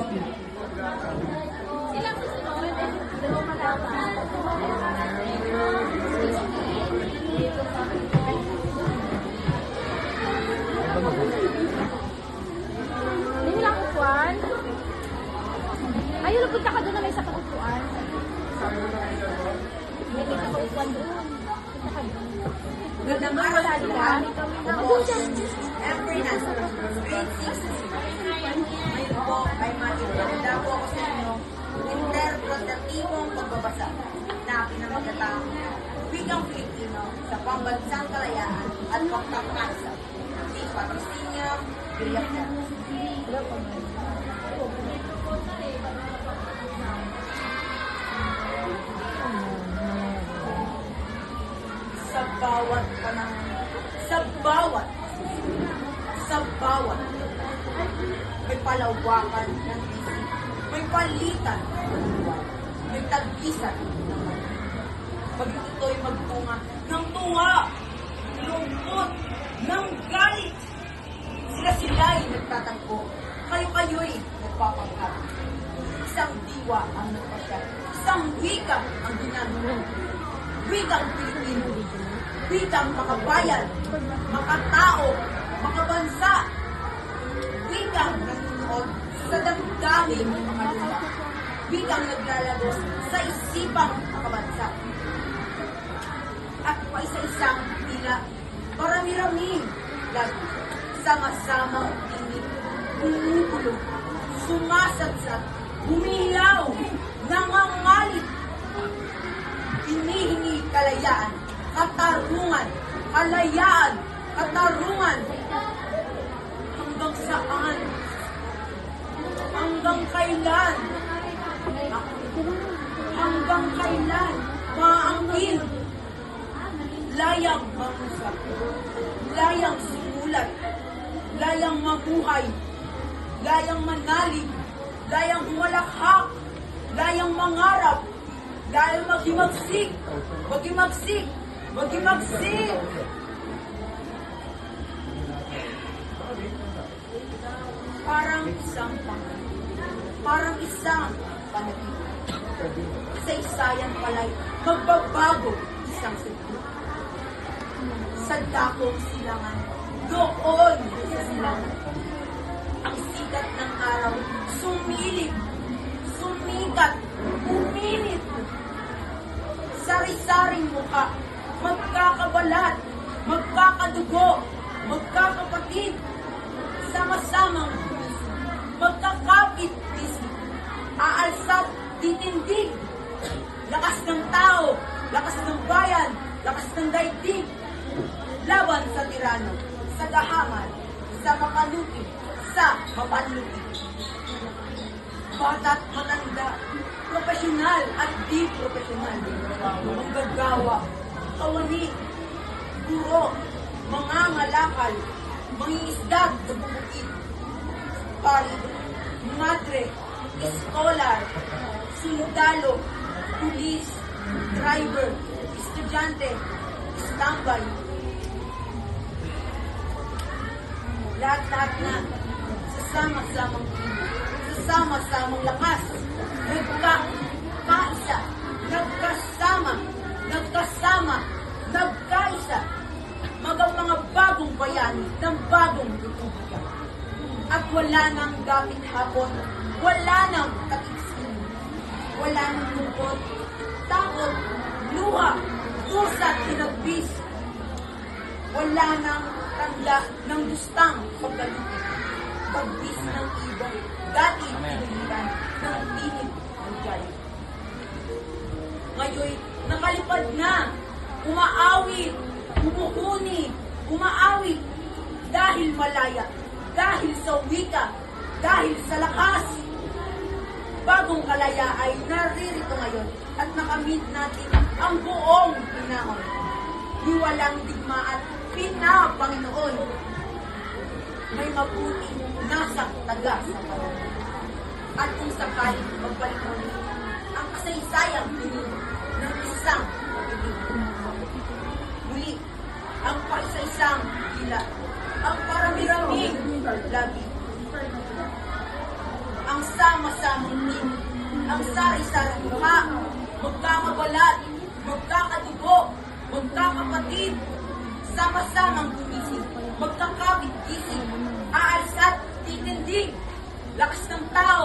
Sila susunod, dalawang matapang. Hindi nila kukuhan. Ayun, nagpunta ka doon na may isa paupuan. May isa paupuan doon. Punta ka doon. Magandang araw sa lahat. Every nasa grade 6 na sila. Ngayon po ay maipaganda po ako sa inyo interpretatibong pagbabasa na pinamagatang wikang Pilipino sa pambansang kalayaan at pagkakaisa. Si Patricia Villacor. Sa bawat may palawakan ng isip, may palitan, may tagisan. Pag ito'y magtunga ng tuwa, lungkot, ng galit, sila'y nagtatagpo, kayo-kayo'y nagpapangkat. Isang diwa ang nagpasya, isang wika ang ginagawa. Wikang Pilipino, wikang makabayan, makatao, makabansa, wikang nanonood sa damdamin ng mga lupa, wikang naglalagos sa isipang makabansa. At paisa-isang tila, marami-raming lagi, sama-samang tinig, bumubulong, sumasadsat, humihilaw, nangangalit, hinihingi kalayaan, katarungan, kalayaan, katarungan. Hanggang saan? Hanggang kailan? Hanggang kailan? Maangkin. Layang mangusap. Layang sumulat. Layang mabuhay. Layang manalig. Layang humalakhak. Layang mangarap. Layang maghimagsik. Maghimagsik. Maghimagsik. Parang isang panaginip. Isa-isayan pala'y magbabago isang segundo. Sa dakong silangan, doon sa silangan, ang sikat ng araw, sumilip, sumikat, uminit. Sari-saring mukha, magkakabalat, magkakadugo, magkakapatid, sama-samang magkakapit-isip, aalsat, titindig, lakas ng tao, lakas ng bayan, lakas ng daigdig, laban sa tirano, sa gahaman, sa mapanuki, sa mapanluki. Bata't matanda, profesional at di profesional, manggagawa, kawani, guro, mga ngalakal, mangingisdag sa bubukid, pari, madre, scholar, sundalo, pulis, driver, estudyante, standby. Lahat-lahat na sasama-samang pino, sasama-samang lakas, nagkakaisa, nagkasama, nagkaisa, magang mga bagong bayani ng bagong republika. At wala nang gamit hapon, wala nang katiksin, wala nang lungkot, takot, luha, tusat, tinagbis, wala nang tanda ng gustang pagkalupit, pagbis ng ibon, dati pinulitan ng init ng galit. Ngayon, nakalipad na, umaawit, umuhuni, umaawit, dahil malaya, dahil sa wika, dahil sa lakas. Bagong kalaya ay naririto ngayon at nakamit natin ang buong pinahon. Di walang digma at pinapanginoon. May mabuti nasa taga sa kawan. At kung sakali magbalik muli ang kasaysayang pinig ng isang pagiging. Muli, ang paisa-isang hila, ang parami-raming labi, ang sama-samang team, ang sari-saring mukha, magkakabalat, magkakadugo, magkakapatid, sama-samang gumising, magkakabit-gising, aalis at titindig, lakas ng tao,